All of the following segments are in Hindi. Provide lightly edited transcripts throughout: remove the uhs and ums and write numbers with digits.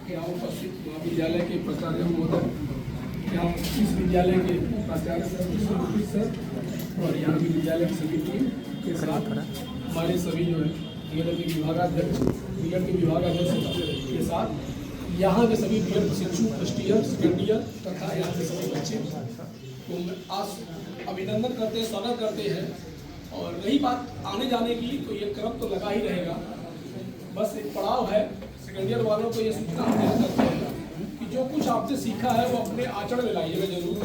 यहाँ उपस्थित महाविद्यालय के प्राचार्य महोदय, यहाँ इस विद्यालय के प्राचार्य सर और यहाँ की विद्यालय की सभी टीम के साथ हमारे सभी जो है बीएड के विभागाध्यक्ष के साथ यहाँ के सभी बीएड प्रशिक्षु फर्स्ट ईयर सेकेंड ईयर तथा यहाँ के सभी बच्चे तो आज अभिनंदन करते हैं, स्वागत करते हैं। और रही बात आने जाने की, तो ये क्रम तो लगा ही रहेगा, बस एक पड़ाव है। सेकेंड ईयर वालों को ये सूचना हम देना चाहते हैं कि जो कुछ आपने सीखा है वो अपने आचरण में लाइएगा जरूर।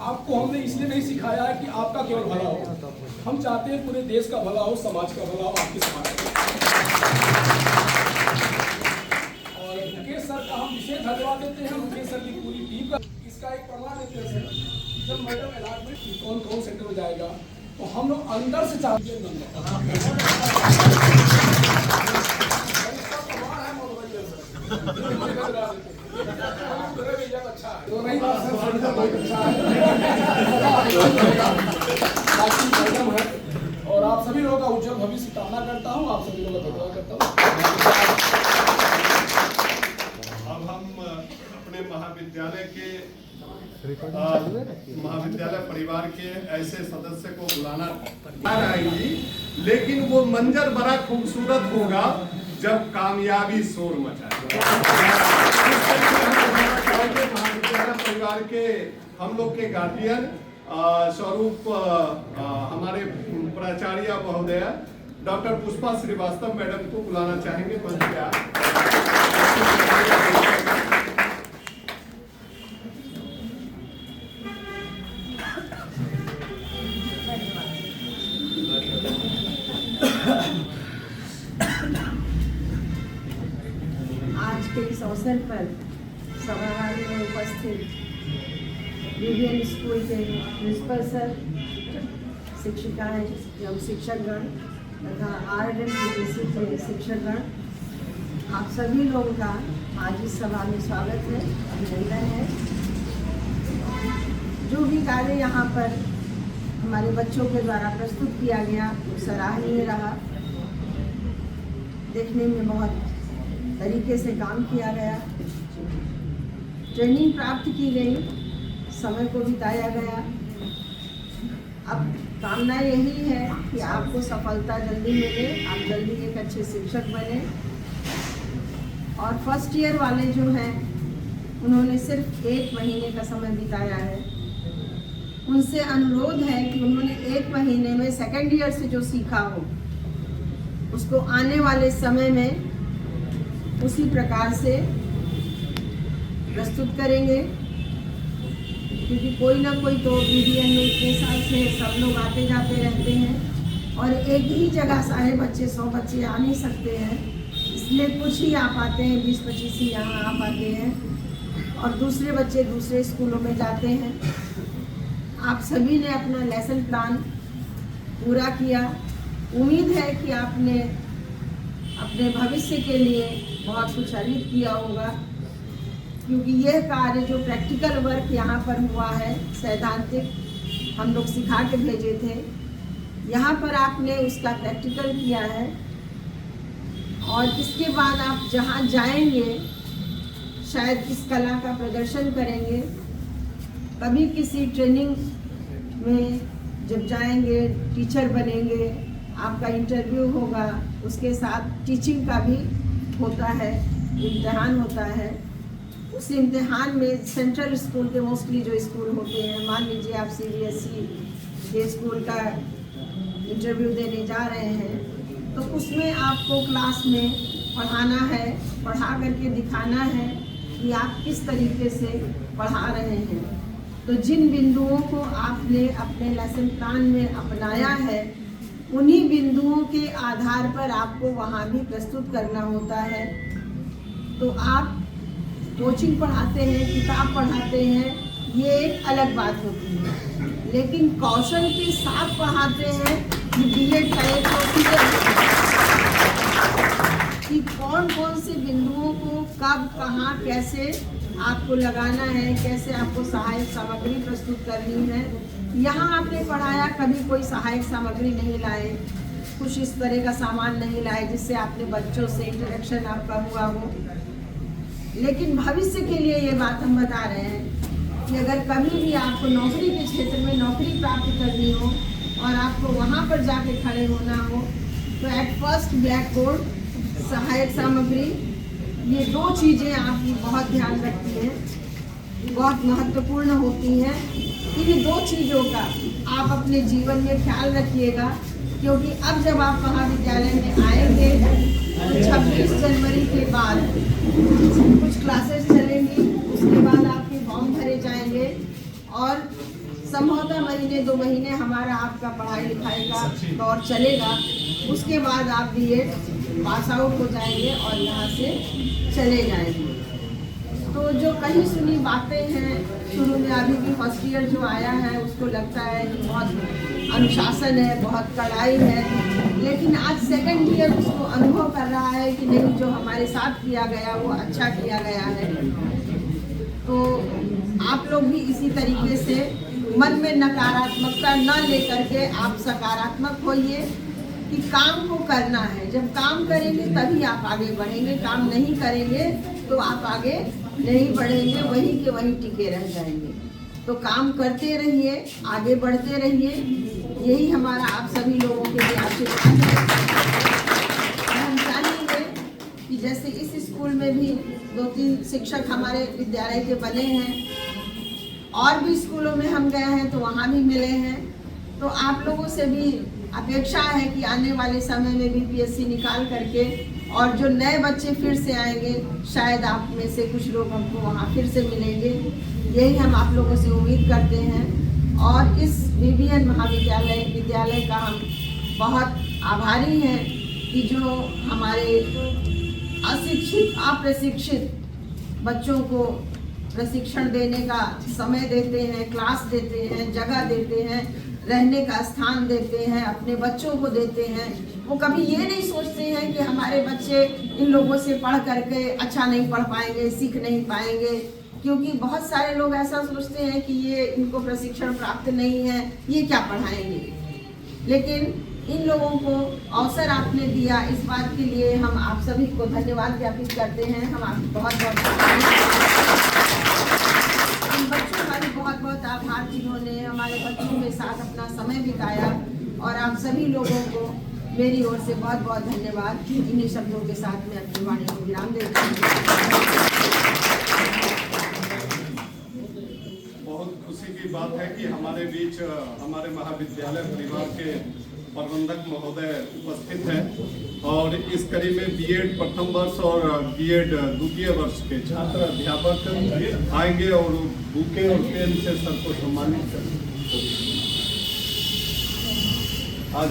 आपको हमने इसलिए नहीं सिखाया है कि आपका केवल भला हो, हम चाहते हैं पूरे देश का भला हो, समाज का भला हो, आपके समाज का। और मुकेश सर का हम विशेष धन्यवाद देते हैं, मुकेश सर की पूरी टीम का। इसका एक प्रमाण देते हैं जब मैडम अलॉटमेंट कौन कौन सेंटर में जाएगा, तो हम लोग अंदर से चाहते हैं अच्छा है। तो नहीं बात सर बहुत अच्छा है और आप सभी लोगों का उज्जवल भविष्य कामना करता हूँ, आप सभी लोगों का धन्यवाद करता हूँ। अब हम अपने महाविद्यालय परिवार के ऐसे सदस्य को बुलाना आएगी, लेकिन वो मंजर बड़ा खूबसूरत होगा जब कामयाबी शोर मचाएगा। महाविद्यालय परिवार के हम लोग के गार्डियन स्वरूप हमारे प्राचार्य महोदय डॉक्टर पुष्पा श्रीवास्तव मैडम को बुलाना चाहेंगे। आज के इस अवसर पर सभागार में उपस्थित विभिन्न स्कूल के प्रिंसिपल सर, शिक्षिकाएं एवं शिक्षकगण तथा RMPTC के शिक्षकगण, आप सभी लोगों का आज इस सभा में स्वागत है, अभिनंदन है। जो भी कार्य यहाँ पर हमारे बच्चों के द्वारा प्रस्तुत किया गया वो सराहनीय रहा। देखने में बहुत तरीके से काम किया गया, ट्रेनिंग प्राप्त की गई, समय को बिताया गया। अब कामना यही है कि आपको सफलता जल्दी मिले, आप जल्दी एक अच्छे शिक्षक बने। और फर्स्ट ईयर वाले जो हैं उन्होंने सिर्फ 1 महीने का समय बिताया है, उनसे अनुरोध है कि उन्होंने 1 महीने में सेकेंड ईयर से जो सीखा हो उसको आने वाले समय में उसी प्रकार से प्रस्तुत करेंगे, क्योंकि कोई ना कोई तो BDN में इतने साल से सब लोग आते जाते रहते हैं और एक ही जगह सारे बच्चे 100 बच्चे आ नहीं सकते हैं, इसलिए कुछ ही आ पाते हैं, 20-25 ही यहाँ आ पाते हैं और दूसरे बच्चे दूसरे स्कूलों में जाते हैं। आप सभी ने अपना लेसन प्लान पूरा किया। उम्मीद है कि आपने अपने भविष्य के लिए बहुत कुछ अर्जित किया होगा, क्योंकि यह कार्य जो प्रैक्टिकल वर्क यहाँ पर हुआ है, सैद्धांतिक हम लोग सिखा के भेजे थे, यहाँ पर आपने उसका प्रैक्टिकल किया है। और इसके बाद आप जहाँ जाएंगे शायद इस कला का प्रदर्शन करेंगे। कभी किसी ट्रेनिंग में जब जाएंगे, टीचर बनेंगे, आपका इंटरव्यू होगा, उसके साथ टीचिंग का भी होता है, इम्तिहान होता है। उस इम्तिहान में सेंट्रल स्कूल के मोस्टली जो स्कूल होते हैं, मान लीजिए आप CBSE के स्कूल का इंटरव्यू देने जा रहे हैं, तो उसमें आपको क्लास में पढ़ाना है, पढ़ा करके दिखाना है कि आप किस तरीके से पढ़ा रहे हैं। तो जिन बिंदुओं को आपने अपने लेसन प्लान में अपनाया है, उन्हीं बिंदुओं के आधार पर आपको वहाँ भी प्रस्तुत करना होता है। तो आप कोचिंग पढ़ाते हैं, किताब पढ़ाते हैं, ये एक अलग बात होती है, लेकिन कौशल के साथ पढ़ाते हैं कि BEd का एक कि कौन कौन से बिंदुओं को कब कहाँ कैसे आपको लगाना है, कैसे आपको सहायक सामग्री प्रस्तुत करनी है। यहाँ आपने पढ़ाया, कभी कोई सहायक सामग्री नहीं लाए, कुछ इस तरह का सामान नहीं लाए जिससे आपने बच्चों से इंटरेक्शन आपका हुआ हो। लेकिन भविष्य के लिए ये बात हम बता रहे हैं कि अगर कभी भी आपको नौकरी के क्षेत्र में नौकरी प्राप्त करनी हो और आपको वहाँ पर जाके खड़े होना हो तो एट फर्स्ट ब्लैक बोर्ड, सहायक सामग्री, ये 2 चीज़ें आपकी बहुत ध्यान रखती हैं, बहुत महत्वपूर्ण होती हैं। इन 2 चीज़ों का आप अपने जीवन में ख्याल रखिएगा, क्योंकि अब जब आप महाविद्यालय में आएंगे तो 26 जनवरी के बाद कुछ क्लासेस चलेंगी, उसके बाद आपके फॉर्म भरे जाएंगे और संभवतः महीने 2 महीने हमारा आपका पढ़ाई लिखाई का दौर चलेगा। उसके बाद आप बीएड पास आउट हो जाएंगे और यहाँ से चले जाएंगे। तो जो कहीं सुनी बातें हैं शुरू में, अभी भी फर्स्ट ईयर जो आया है उसको लगता है कि बहुत अनुशासन है, बहुत कड़ाई है, लेकिन आज सेकंड ईयर उसको अनुभव कर रहा है कि नहीं, जो हमारे साथ किया गया वो अच्छा किया गया है। तो आप लोग भी इसी तरीके से मन में नकारात्मकता न लेकर के आप सकारात्मक होइए कि काम को करना है। जब काम करेंगे तभी आप आगे बढ़ेंगे, काम नहीं करेंगे तो आप आगे नहीं बढ़ेंगे, वहीं के वहीं टिके रह जाएंगे। तो काम करते रहिए, आगे बढ़ते रहिए, यही हमारा आप सभी लोगों के लिए आशीर्वाद है। हम चाहेंगे कि जैसे इस स्कूल में भी 2-3 शिक्षक हमारे विद्यालय के बने हैं, और भी स्कूलों में हम गए हैं तो वहाँ भी मिले हैं, तो आप लोगों से भी अपेक्षा है कि आने वाले समय में भी पीएससी निकाल करके और जो नए बच्चे फिर से आएंगे, शायद आप में से कुछ लोग हमको वहाँ फिर से मिलेंगे, यही हम आप लोगों से उम्मीद करते हैं। और इस बीबीएन विद्यालय का हम बहुत आभारी हैं कि जो हमारे अशिक्षित अप्रशिक्षित बच्चों को प्रशिक्षण देने का समय देते हैं, क्लास देते हैं, जगह देते हैं, रहने का स्थान देते हैं, अपने बच्चों को देते हैं। वो कभी ये नहीं सोचते हैं कि हमारे बच्चे इन लोगों से पढ़ करके अच्छा नहीं पढ़ पाएंगे, सीख नहीं पाएंगे, क्योंकि बहुत सारे लोग ऐसा सोचते हैं कि ये इनको प्रशिक्षण प्राप्त नहीं है, ये क्या पढ़ाएंगे। लेकिन इन लोगों को अवसर आपने दिया, इस बात के लिए हम आप सभी को धन्यवाद ज्ञापित करते हैं। हम आपको बहुत बच्चों का भी बहुत बहुत आभार जिन्होंने हमारे बच्चों के साथ अपना समय बिताया, और आप सभी लोगों को मेरी ओर से बहुत बहुत धन्यवाद। इन्हीं शब्दों के साथ मैं अपनी वाणी को विराम देती हूँ। बहुत खुशी की बात है कि हमारे बीच हमारे महाविद्यालय परिवार के प्रबंधक महोदय उपस्थित हैं, और इस कड़ी में बीएड प्रथम वर्ष और बीएड द्वितीय वर्ष के छात्र अध्यापक आएंगे और बुके और पेन से सबको सम्मानित करेंगे। आज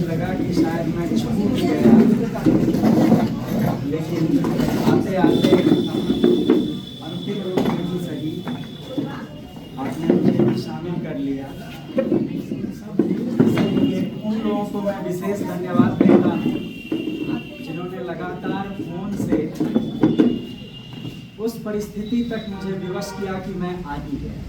लगा कि शायद मैं छूट गया, लेकिन आते आते अंतिम रूप में ही सही आपने मुझे भी शामिल कर लिया। इसलिए उन लोगों को मैं विशेष धन्यवाद देता हूँ जिन्होंने लगातार फोन से उस परिस्थिति तक मुझे विवश किया कि मैं आ ही गया।